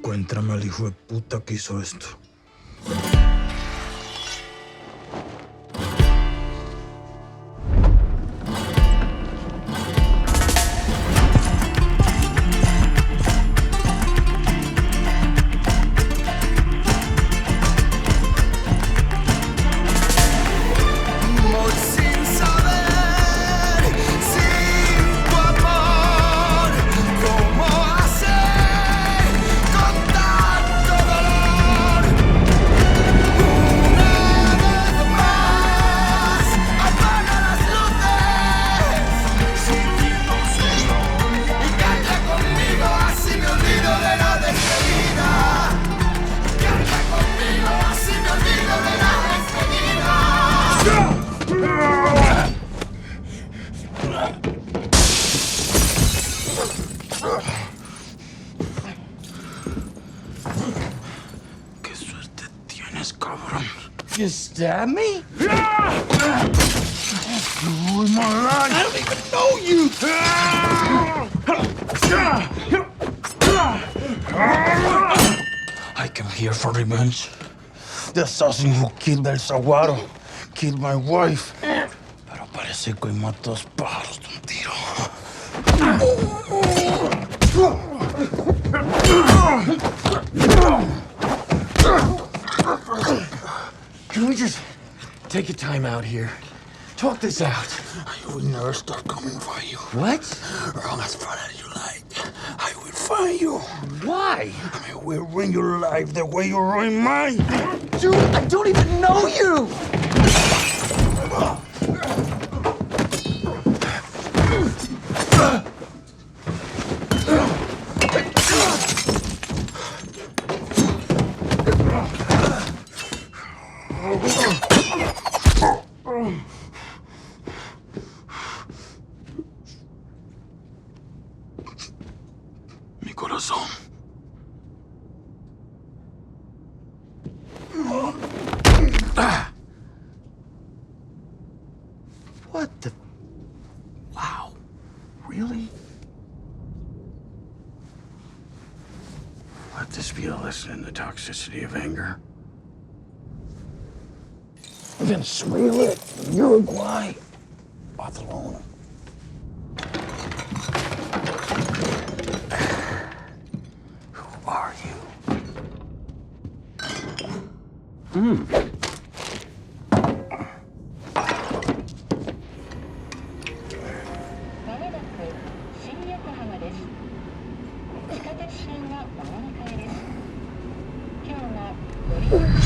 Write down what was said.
Encuéntrame al hijo de puta que hizo esto. Qué suerte tienes, cabrón. You stab me? You ruined my life. I don't even know you! I came here for revenge. The assassin who killed El Saguaro killed my wife. Pero parece que hoy mató dos pájaros de un tiro. Can we just take a time out here? Talk this out. I will never stop coming for you. What? Wrong as far as you like. I will find you. Why? I will ruin your life the way you ruined mine. Dude, I don't even know you! Mi corazón. What the... Wow. Really? Let this be a lesson in the toxicity of anger. Venezuela, Uruguay, Barcelona. Who are you? Thank you.